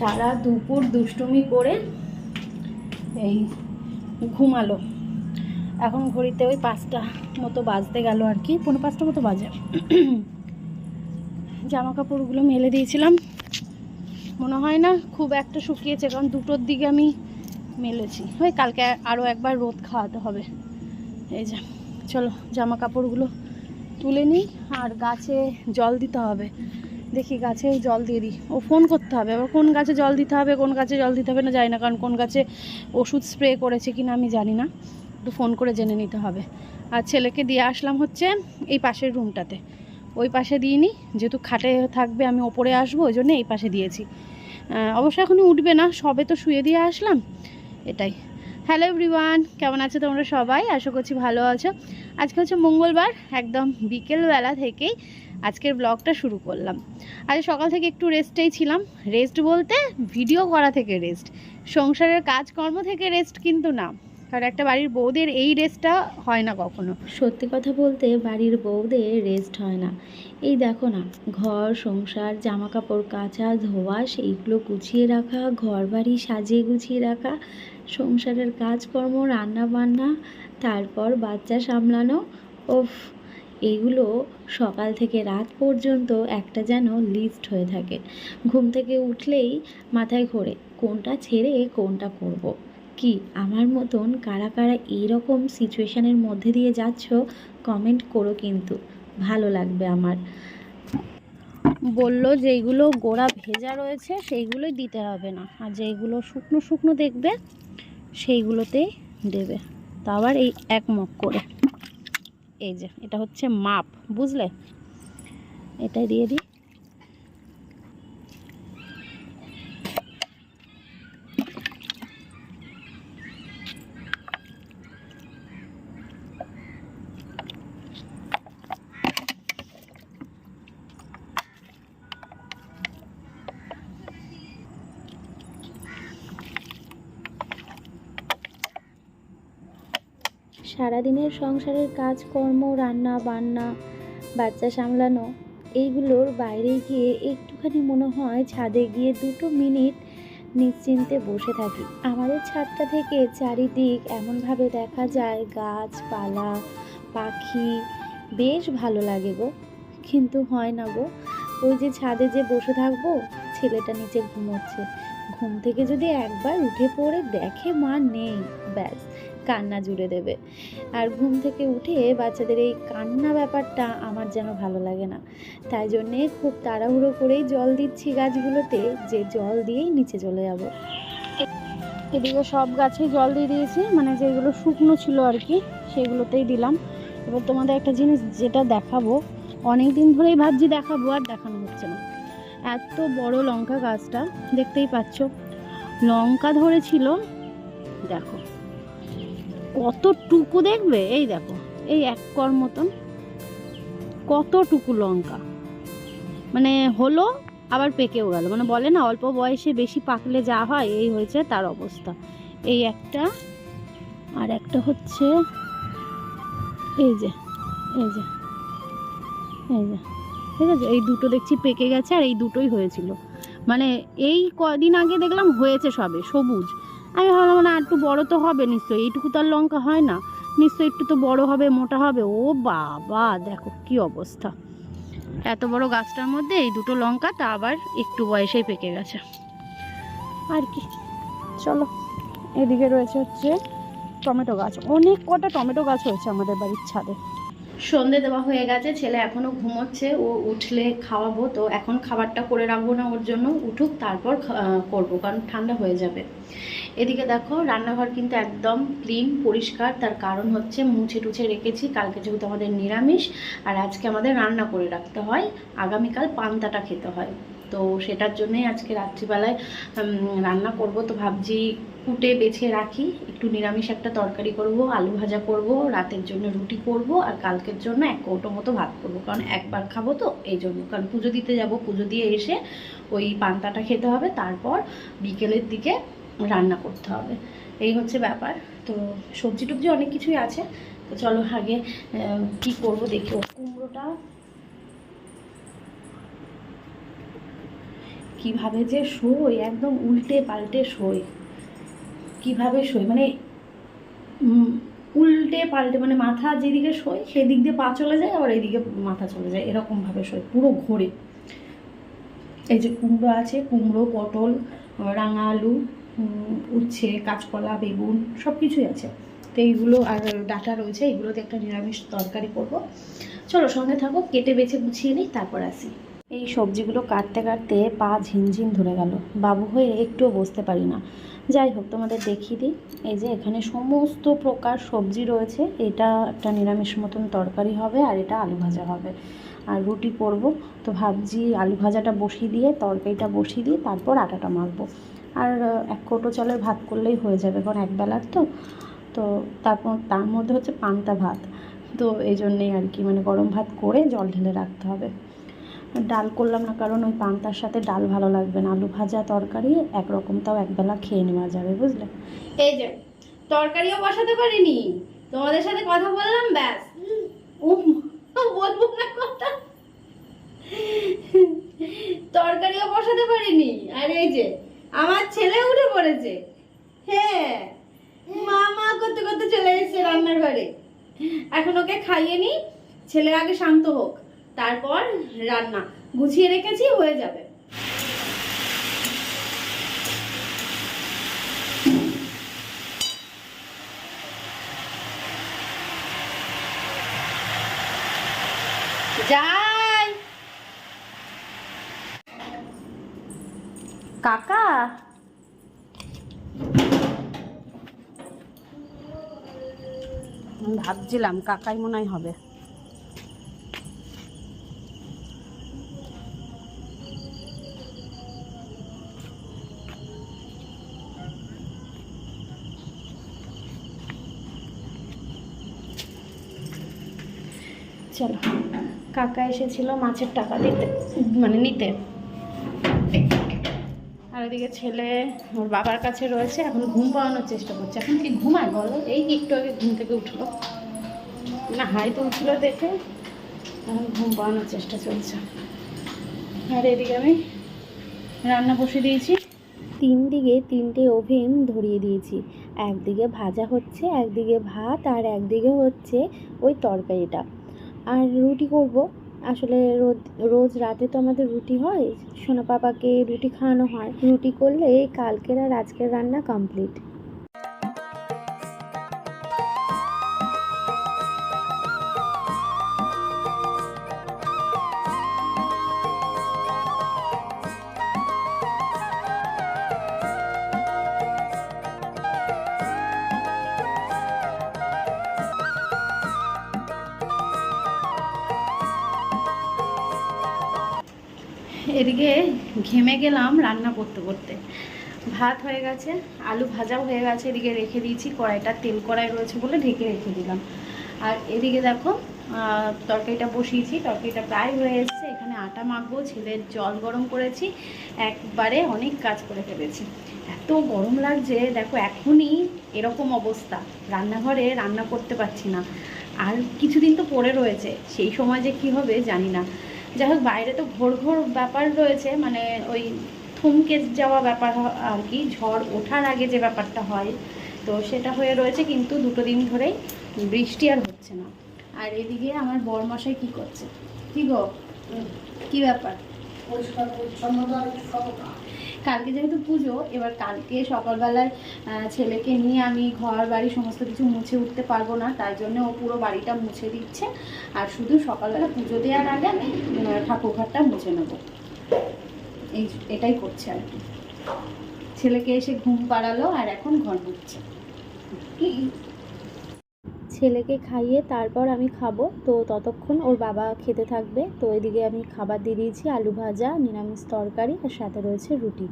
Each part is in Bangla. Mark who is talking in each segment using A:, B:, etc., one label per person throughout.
A: সারা দুপুর দুষ্টুমি করে এই ঘুমালো। এখন ঘড়িতে ওই 5টা মতো বাজতে গেল আর কি, 4:45 মতো বাজে। জামা কাপড়গুলো মেলে দিয়েছিলাম, মনে হয় না খুব একটা শুকিয়েছে, কারণ 2টোর দিকে আমি মেলেছি। ওই কালকে আরও একবার রোদ খাওয়াতে হবে। এই যে চলো জামা কাপড়গুলো তুলে নিই, আর গাছে জল দিতে হবে। দেখি গাছেও জল দিয়ে দিই। ও ফোন করতে হবে, আবার কোন গাছে জল দিতে হবে কোন গাছে জল দিতে হবে না জানি না, কারণ কোন গাছে ওষুধ স্প্রে করেছে কিনা আমি জানি না, একটু ফোন করে জেনে নিতে হবে। আর ছেলেকে দিয়ে আসলাম হচ্ছে এই পাশের রুমটাতে, ওই পাশে দিইনি, যেহেতু খাটে থাকবে আমি ওপরে আসবো, ওই জন্য এই পাশে দিয়েছি। অবশ্য এখনও উঠবে না, সবে তো শুয়ে দিয়ে আসলাম, এটাই। হ্যালো এভরিওয়ান, কেমন আছো তোমরা সবাই? আশা করছি ভালো আছো। আজকে হচ্ছে মঙ্গলবার, একদম বিকেলবেলা থেকেই আজকের ব্লগটা শুরু করলাম। আজ সকাল থেকে একটু রেস্টেই ছিলাম। রেস্ট বলতে ভিডিও করা থেকে রেস্ট, সংসারের কাজকর্ম থেকে রেস্ট কিন্তু না, কারণ একটা বাড়ির বউদের এই রেস্টটা হয় না কখনো। সত্যি কথা বলতে বাড়ির বউদের রেস্ট হয় না। এই দেখো না, ঘর সংসার, জামা কাপড় কাচা ধোয়া, সেইগুলো গুছিয়ে রাখা, ঘর বাড়ি সাজিয়ে গুছিয়ে রাখা, সংসারের কাজকর্ম, রান্না বান্না, তারপর বাচ্চা সামলানো, ওফ, এইগুলো সকাল থেকে রাত পর্যন্ত একটা যেন লিস্ট হয়ে থাকে। ঘুম থেকে উঠলেই মাথায় ঘোরে কোনটা ছেড়ে কোনটা করব। কি আমার মতন কারা কারা এইরকম সিচুয়েশানের মধ্যে দিয়ে যাচ্ছ কমেন্ট করো, কিন্তু ভালো লাগবে আমার। বলল যেইগুলো গোড়া ভেজা রয়েছে সেইগুলোই দিতে হবে না, আর যেইগুলো শুকনো শুকনো দেখবে সেইগুলোতেই দেবে, তা আবার এই 1 মগ করে। এই যে এটা হচ্ছে মাপ, বুঝলে? এটাই দিয়ে দিই। সারাদিনের সংসারের কাজকর্ম, রান্না বান্না, বাচ্চা সামলানো, এইগুলোর বাইরে গিয়ে একটুখানি মনে হয় ছাদে গিয়ে 2 মিনিট নিশ্চিন্তে বসে থাকি। আমাদের ছাদটা থেকে চারিদিক এমনভাবে দেখা যায়, গাছপালা, পাখি, বেশ ভালো লাগে গো, কিন্তু হয় না গো। ওই যে ছাদে যে বসে থাকবো, ছেলেটা নিচে ঘুমোচ্ছে, ঘুম থেকে যদি একবার উঠে পড়ে দেখে মা নেই, ব্যাস কান্না জুড়ে দেবে। আর ঘুম থেকে উঠে বাচ্চাদের এই কান্না ব্যাপারটা আমার যেন ভালো লাগে না, তাই জন্যে খুব তাড়াহুড়ো করেই জল দিচ্ছি গাছগুলোতে, যে জল দিয়েই নিচে চলে যাব। এদিকে সব গাছেই জল দিয়ে দিয়েছি, মানে যেগুলো শুকনো ছিল আর কি সেগুলোতেই দিলাম। এবার তোমাদের একটা জিনিস যেটা দেখাবো, অনেক দিন ধরেই ভাবছি দেখাবো, আর দেখানো হচ্ছে না। এত বড় লঙ্কা গাছটা দেখতেই পাচ্ছ, লঙ্কা ধরেছিল, দেখো কতটুকু, দেখবে এই দেখো, এই 1 কর মতন কতটুকু লঙ্কা, মানে হলো আবার পেকেও গেল। মানে বলে না অল্প বয়সে বেশি পাকলে যা হয়, এই হয়েছে তার অবস্থা। এই একটা, আর একটা হচ্ছে এই যে, এই যে, এই যে, ঠিক আছে, এই 2টো দেখছি পেকে গেছে, আর এই 2টোই হয়েছিল। মানে এই কদিন আগে দেখলাম হয়েছে সবে সবুজ। আমি ভাবলাম না একটু বড় তো হবে নিশ্চয়ই, এইটুকু তার লঙ্কা হয় না, নিশ্চয়ই একটু তো বড় হবে, মোটা হবে। ও বাবা, দেখো কি অবস্থা, এত বড় গাছটার মধ্যে এই 2টো লঙ্কা, তা আবার একটু বয়সেই পেকে গেছে আর কি। চলো, এদিকে রয়েছে হচ্ছে টমেটো গাছ, অনেক কটা টমেটো গাছ হয়েছে আমাদের বাড়ির ছাদে। সন্ধে দেওয়া হয়ে গেছে, ছেলে এখনও ঘুমোচ্ছে, ও উঠলে খাওয়াবো, তো এখন খাবারটা করে রাখবো না, ওর জন্য উঠুক তারপর করবো, কারণ ঠান্ডা হয়ে যাবে। এদিকে দেখো রান্নাঘর কিন্তু একদম ক্লিন পরিষ্কার, তার কারণ হচ্ছে মুছে টুছে রেখেছি, কালকে যেহেতু আমাদের নিরামিষ, আর আজকে আমাদের রান্না করে রাখতে হয়, আগামীকাল পান্তাটা খেতে হয়, তো সেটার জন্যই আজকে রাত্রিবেলায় রান্না করব। তো ভাবছি কুটে বেছে রাখি, একটু নিরামিষ একটা তরকারি করব, আলু ভাজা করব, রাতের জন্য রুটি করব, আর কালকের জন্য 1 কৌটো মতো ভাত করব, কারণ একবার খাবো তো এই জন্য, কারণ পুজো দিতে যাব, পুজো দিয়ে এসে ওই পান্তাটা খেতে হবে, তারপর বিকেলের দিকে রান্না করতে হবে, এই হচ্ছে ব্যাপার। তো সবজি টবজি অনেক কিছুই আছে, তো চলো আগে কি করব দেখি। কুমড়োটা কিভাবে যে শোয়, একদম উল্টে পাল্টে শোয়। কিভাবে শোয় মানে উল্টে পাল্টে, মানে মাথা যেদিকে শোয় সেদিক দিয়ে পা চলে যায়, আবার এইদিকে মাথা চলে যায়, এরকমভাবে শোয় পুরো ঘোরে। এই যে কুমড়ো আছে, কুমড়ো, পটল, রাঙা আলু, উচ্ছে, কাঁচকলা, বেগুন সব কিছুই আছে। তো এইগুলো আর ডাটা রয়েছে, এগুলোতে একটা নিরামিষ তরকারি করব। চলো সঙ্গে থাকো, কেটে বেছে গুছিয়ে নিই, তারপর আসি। এই সবজিগুলো কাটতে কাটতে পা ঝিনঝিন ধরে গেল, বাবু হয়ে একটুও বসতে পারি না। যাই হোক, তোমাদের দেখিয়ে দিই। এই যে এখানে সমস্ত প্রকার সবজি রয়েছে। এটা একটা নিরামিষ মতন তরকারি হবে, আর এটা আলু ভাজা হবে, আর রুটি করব। তো ভাবছি আলু ভাজাটা বসিয়ে দিয়ে তরকারিটা বসিয়ে দিয়ে তারপর আটাটা মাখবো। আর এক কৌটো চালের ভাত করলেই হয়ে যাবে, কারণ একবেলার তো। তো তারপর তার মধ্যে হচ্ছে পান্তা ভাত, তো এই জন্যেই আর কি, মানে গরম ভাত করে জল ঢেলে রাখতে হবে। ডাল করলাম না, কারণ ওই পান্তার সাথে ডাল ভালো লাগবে না। আলু ভাজা তরকারি একরকম, তাও একবেলা খেয়ে নেওয়া যাবে, বুঝলে। এই যে তরকারিও বসাতে পারিনি, তোমাদের সাথে কথা বললাম ব্যাস। বলবো না কথা, তরকারিও বসাতে পারিনি। আর এই যে আমার ছেলে উঠে পড়েছে, হ্যাঁ মা মা করতে করতে চলে এসেছে রান্নার ঘরে। এখন ওকে খাইয়ে নি, ছেলে আগে শান্ত হোক, তারপর রান্না গুছিয়ে রেখেছি, হয়ে যাবে। যাই কাকা, ভাবছিলাম কাকাই মনে হয় হবে। চলো, কাকা এসেছিল মাছের টাকা দিতে, মানে নিতে। আর এদিকে ছেলে ওর বাবার কাছে রয়েছে, এখন ঘুম পাড়ানোর চেষ্টা করছে। এখন কি ঘুমায় বলো? এই একটু আগে ঘুম থেকে উঠলো না, হাই তুলছিল দেখে এখন ঘুম পাড়ানোর চেষ্টা চলছে। আর এদিকে আমি রান্না বসিয়ে দিয়েছি। 3 দিকে 3টে ওভেন ধরিয়ে দিয়েছি। একদিকে ভাজা হচ্ছে, একদিকে ভাত, আর একদিকে হচ্ছে ওই তরকারিটা। আর রুটি করব। আসলে রোজ রাতে তো আমাদের রুটি হয়, সোনা পাপাকে রুটি খাওয়ানো হয়। রুটি করলে কালকের আর আজকের রান্না কমপ্লিট। এদিকে ঘেমে গেলাম রান্না করতে করতে। ভাত হয়ে গেছে, আলু ভাজাও হয়ে গেছে, এদিকে রেখে দিয়েছি। কড়াইটা তেল কড়াই রয়েছে বলে ঢেকে রেখে দিলাম। আর এদিকে দেখো তরকারিটা বসিয়েছি, তরকারিটা প্রায় হয়ে এসছে। এখানে আটা মাখবো, ছেলের জল গরম করেছি, একবারে অনেক কাজ করে ফেলেছি। এত গরম লাগছে দেখো, এখনই এরকম অবস্থা, রান্নাঘরে রান্না করতে পারছি না। আর কিছুদিন তো পড়ে রয়েছে, সেই সময় যে কী হবে জানি না। যাই হোক, বাইরে তো ঘোর ঘোর ব্যাপার রয়েছে, মানে ওই থমকে যাওয়া ব্যাপার আর কি, ঝড় ওঠার আগে যে ব্যাপারটা হয়, তো সেটা হয়ে রয়েছে। কিন্তু 2 দিন ধরেই বৃষ্টি আর হচ্ছে না। আর এদিকে আমার বরমশাই কি করছে? কি গো, কি ব্যাপার? কালকে যেহেতু পুজো, এবার কালকে সকালবেলায় ছেলেকে নিয়ে আমি ঘর বাড়ি সমস্ত কিছু মুছে উঠতে পারবো না, তাই জন্য ও পুরো বাড়িটা মুছে দিচ্ছে। আর শুধু সকালবেলা পুজো দেওয়ার আগে আমি ঠাকুর ঘরটা মুছে নেবো, এটাই করছে আর কি। ছেলেকে এসে ঘুম পাড়ালো, আর এখন ঘর মুছছে। ছেলেকে খাইয়ে তারপর আমি খাবো, তো ততক্ষণ ওর বাবা খেতে থাকবে। তো এদিকে আমি খাবার দিয়ে দিয়েছি, আলু ভাজা, নিরামিষ তরকারি, আর সাথে রয়েছে রুটি।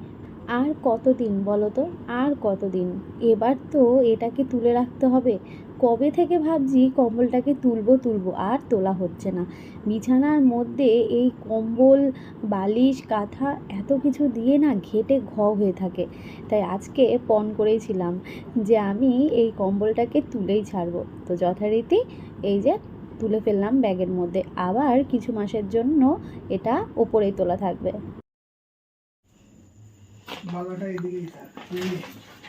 A: আর কতদিন বলো তো, আর কতদিন? এবার তো এটাকে তুলে রাখতে হবে। কবে থেকে ভাবছি কম্বলটাকে তুলবো, আর তোলা হচ্ছে না। বিছানার মধ্যে এই কম্বল, বালিশ, কাঁথা এত কিছু দিয়ে না ঘেটে হয়ে থাকে। তাই আজকে পণ করেছিলাম যে আমি এই কম্বলটাকে তুলেই ছাড়বো। তো যথারীতি এই যে তুলে ফেললাম ব্যাগের মধ্যে। আবার কিছু মাসের জন্য এটা ওপরেই তোলা থাকবে।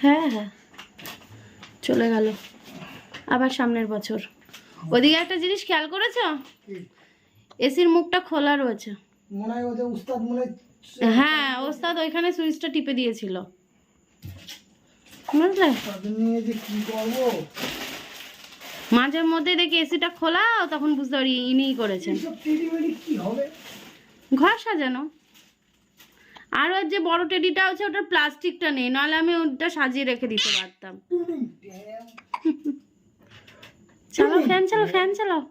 A: হ্যাঁ হ্যাঁ চলে গেল আবার সামনের বছর। ওদিকে একটা জিনিস খেয়াল করেছো, এসির মুখটা খোলা রয়েছে। হ্যাঁ ওস্তাদ ওইখানে সুইচটা টিপে দিয়েছিল, বুঝলে? মাঝে মধ্যে দেখি এসিটা খোলা, তখন বুঝতে পারি ইনিই করেছেন। ঘর সাজানো। আর ওর যে বড় টেডিটা আছে ওটার প্লাস্টিকটা নেই, নাহলে আমি ওটা সাজিয়ে রেখে দিতে পারতাম। চলো ফ্যান চালাও, ফ্যান চালাও।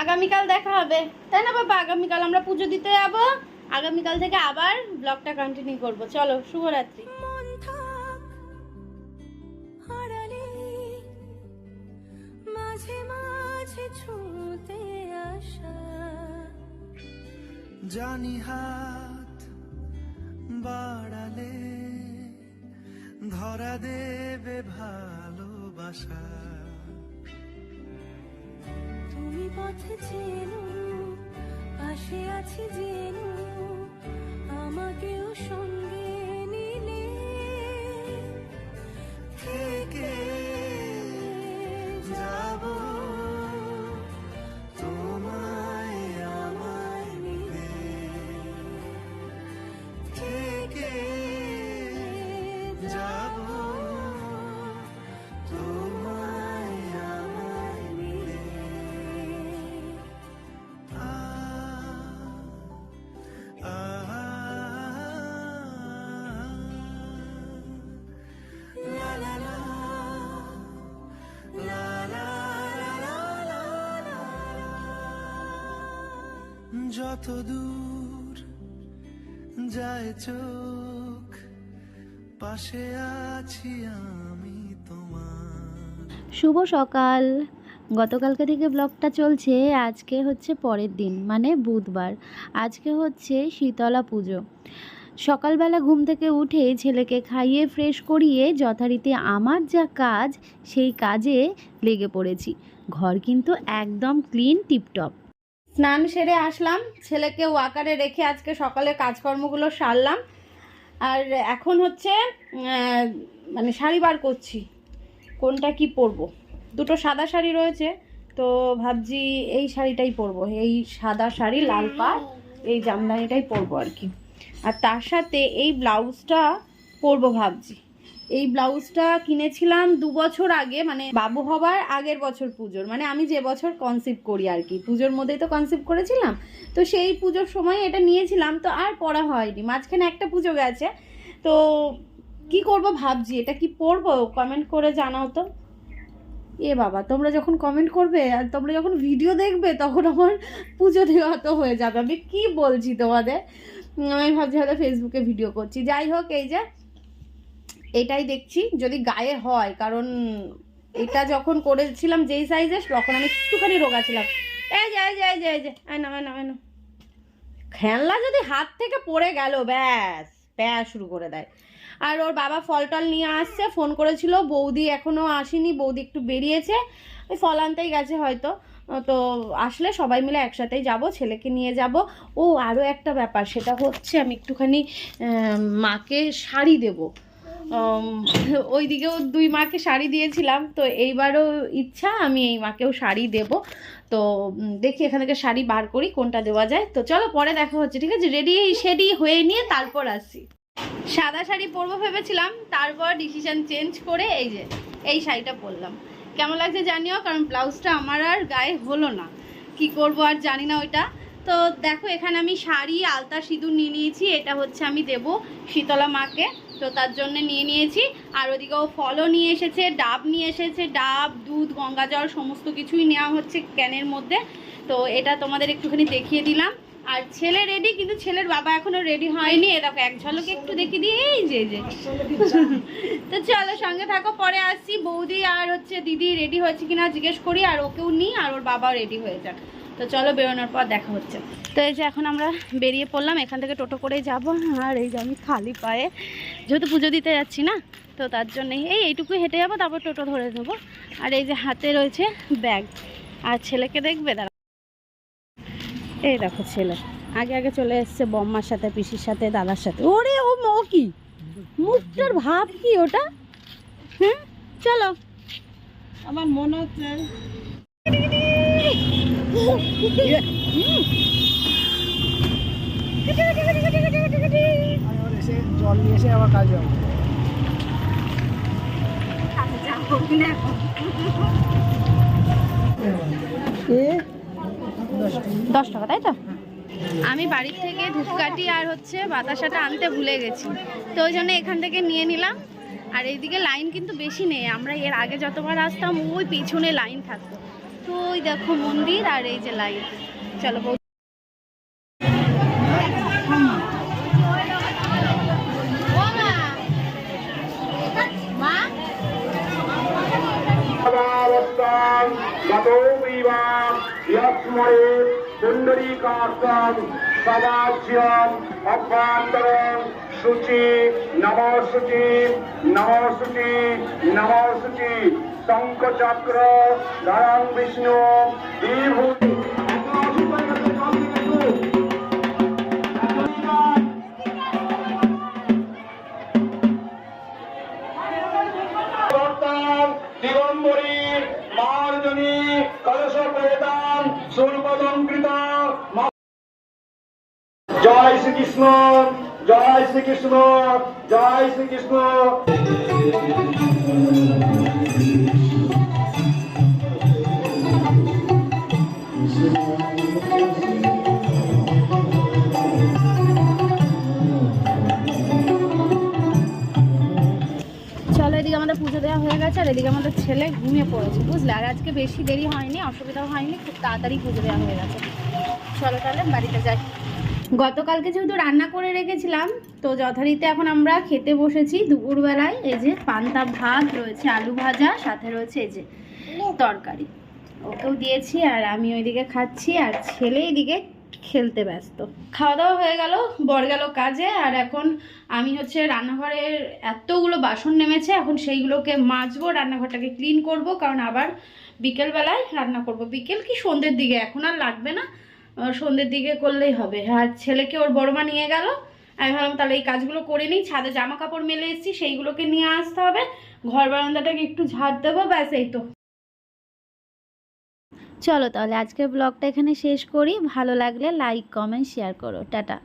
A: আগামীকাল দেখা হবে, তাই না বাবা? আগামীকাল আমরা পুজো দিতে যাবো, আগামীকাল থেকে আবার ব্লগটা কন্টিনিউ করব। চলো, শুভরাত্রি।
B: জানি হাত বাড়ালে ধরা দেবে ভালোবাসা, তুমি পথে চেনো, পাশে আছি জেনো, আমাকেও সঙ্গে নিলে থেকে যাব তোমায় আমায় মিলে, থেকে যাব তোমায় আমায় মিলে। যত দূর যায় চোখ, পাশে আছি আমি তোমার।
A: শুভ সকাল। গতকালকে থেকে ব্লগটা চলছে, আজকে হচ্ছে পরের দিন মানে বুধবার। আজকে হচ্ছে শীতলা পুজো। সকালবেলা ঘুম থেকে উঠে ছেলেকে খাইয়ে ফ্রেশ করিয়ে যথারীতি আমার যা কাজ সেই কাজে লেগে পড়েছি। ঘর কিন্তু একদম ক্লিন টিপটপ। স্নান সেরে আসলাম, ছেলেকে ওয়াকারে রেখে আজকে সকালে কাজকর্মগুলো সারলাম। আর এখন হচ্ছে মানে শাড়ি বার করছি, কোনটা কি পরবো। দুটো সাদা শাড়ি রয়েছে, তো ভাবছি এই শাড়িটাই পরবো, এই সাদা শাড়ি লাল পাড়, এই জামদানিটাই পরবো আর কি। আর তার সাথে এই ব্লাউজটা পরবো ভাবছি। এই ব্লাউজটা কিনেছিলাম 2 বছর আগে, মানে বাবু হবার আগের বছর পুজোর, মানে আমি যে বছর কনসিভ করি আর কি, পুজোর মধ্যেই তো কনসিভ করেছিলাম। তো সেই পুজোর সময় এটা নিয়েছিলাম, তো আর পরা হয়নি, মাঝখানে একটা পুজো গেছে। তো কি করব ভাবছি, এটা কি পরবো? কমেন্ট করে জানাও তো। এ বাবা, তোমরা যখন কমেন্ট করবে আর তোমরা যখন ভিডিও দেখবে তখন আমার পুজো দেওয়া তো হয়ে যাবে। আমি কি বলছি তোমাদের, আমি ভাবছি হয়তো ফেসবুকে ভিডিও করছি। যাই হোক, এই যে এটাই দেখছি যদি গায়ে হয়, কারণ এটা যখন করেছিলাম যেই সাইজে তখন আমি একটুখানি রোগা ছিলাম। এই যে এই যে এই যে এই যে না খেলনা যদি হাত থেকে পড়ে গেল ব্যাস ব্যাস শুরু করে দেয়। আর ওর বাবা ফল টল নিয়ে আসছে, ফোন করেছিল, বৌদি এখনও আসেনি, বৌদি একটু বেরিয়েছে, ওই ফল আনতেই গেছে হয়তো। তো আসলে সবাই মিলে একসাথেই যাব, ছেলেকে নিয়ে যাব। ও আরও একটা ব্যাপার, সেটা হচ্ছে আমি একটুখানি মাকে শাড়ি দেবো। ওইদিকেও 2 মাকে শাড়ি দিয়েছিলাম, তো এইবারও ইচ্ছা আমি এই মাকেও শাড়ি দেব। তো দেখি এখান থেকে শাড়ি বার করি কোনটা দেওয়া যায়। তো চলো পরে দেখা হচ্ছে, ঠিক আছে? রেডি হয়ে নিয়ে তারপর আসি। সাদা শাড়ি পরবো ভেবেছিলাম, তারপর ডিসিশন চেঞ্জ করে এই যে এই শাড়িটা পরলাম। কেমন লাগছে জানিও, কারণ ব্লাউজটা আমার আর গায়ে হলো না, কি করব আর জানি না ওইটা। তো দেখো এখানে আমি শাড়ি, আলতা, সিঁদুর নিয়ে নিয়েছি, এটা হচ্ছে আমি দেব শীতলা মাকে, তো তার জন্য নিয়ে নিয়েছি। আর ওদিকেও ফলও নিয়ে এসেছে, ডাব নিয়ে এসেছে, ডাব, দুধ, গঙ্গা জল সমস্ত কিছুই নেওয়া হচ্ছে ক্যানের মধ্যে। তো এটা তোমাদের একটুখানি দেখিয়ে দিলাম। আর ছেলে রেডি, কিন্তু ছেলের বাবা এখনো রেডি হয়নি। এ দেখো এক ঝলকে একটু দেখিয়ে দিই, এই যে তো চলো সঙ্গে থাকো, পরে আসছি। বৌদি আর হচ্ছে দিদি রেডি হয়েছে কিনা জিজ্ঞেস করি, আর ওকেও নিই, আর ওর বাবাও রেডি হয়ে যাক। তো চলো বেরোনোর পর দেখা হচ্ছে। তো এই যে এখন আমরা বেরিয়ে পড়লাম, এখান থেকে টোটো করেই যাবো। আর এই যে আমি খালি পায়ে, যেহেতু পুজো দিতে যাচ্ছি না, তো তার জন্যই এইটুকুই হেঁটে যাবো, তারপর টোটো ধরে নেবো। আর এই যে হাতে রয়েছে ব্যাগ, আর ছেলেকে দেখবে দাঁড়া। এই দেখো ছেলে আগে আগে চলে এসছে বম্মার সাথে, পিসির সাথে, দাদার সাথে। ওরে ও মো কি মুখটার ভাব কি ওটা? হ্যাঁ চলো।
C: আমার মনে হচ্ছে জল নিয়ে এসে আবার কাজ হবে।
A: 10 টাকা, তাই তো? আমি বাড়ির থেকে ধূপকাঠি আর হচ্ছে বাতাসাটা আনতে ভুলে গেছি, তো ওই জন্য এখান থেকে নিয়ে নিলাম। আর এইদিকে লাইন কিন্তু বেশি নেই, আমরা এর আগে যতবার আসতাম ওই পিছনে লাইন থাকতো। তো ওই দেখো মন্দির আর এই যে লাইন। চলো
D: পুণ্ডরীকাক্ষম সদাজ্যম অভ্যন্তরং শুচি নমশুচি নমশুচি নমশুচি শঙ্খচক্র ধরং বিষ্ণু বিভূতি। দিগম্বরী মার্জনী কলশ প্রদান সুরপদঙ্কৃত। জয় শ্রীকৃষ্ণ, জয় শ্রীকৃষ্ণ, জয় শ্রীকৃষ্ণ।
A: চলো, এদিকে আমাদের পুজো দেওয়া হয়ে গেছে আর এদিকে আমাদের ছেলে ঘুমিয়ে পড়েছে, বুঝলে? আর আজকে বেশি দেরি হয়নি, অসুবিধাও হয়নি, খুব তাড়াতাড়ি পুজো দেওয়া হয়ে গেছে। চলো তাহলে বাড়িতে যাই। গতকালকে যেহেতু রান্না করে রেখেছিলাম, তো যথারীতি এখন আমরা খেতে বসেছি দুপুরবেলায়। এই যে পান্তা ভাত রয়েছে, আলু ভাজা, সাথে রয়েছে এই যে তরকারি, ওকেও দিয়েছি আর আমি ওইদিকে খাচ্ছি আর ছেলে এইদিকে খেলতে ব্যস্ত। খাওয়া দাওয়া হয়ে গেল, বর গেল কাজে, আর এখন আমি হচ্ছে রান্নাঘরের এতগুলো বাসন নেমেছে, এখন সেইগুলোকে মাজবো, রান্নাঘরটাকে ক্লিন করব, কারণ আবার বিকেলবেলায় রান্না করব। বিকেল কি সন্ধ্যের দিকে, এখন আর লাগবে না, সন্ধ্যের দিকে করলেই হবে। আর ছেলেকে ওর বড় মা নিয়ে গেল, আমি ভাবলাম তাহলে এই কাজগুলো করে নিই। ছাদে জামা কাপড় মেলে এসেছি, সেইগুলোকে নিয়ে আসতে হবে, ঘর বারান্দাটাকে একটু ঝাড় দেবো, ব্যাস এই তো। চলো তাহলে আজকের ব্লগটা এখানে শেষ করি। ভালো লাগলে লাইক, কমেন্ট, শেয়ার করো। টাটা।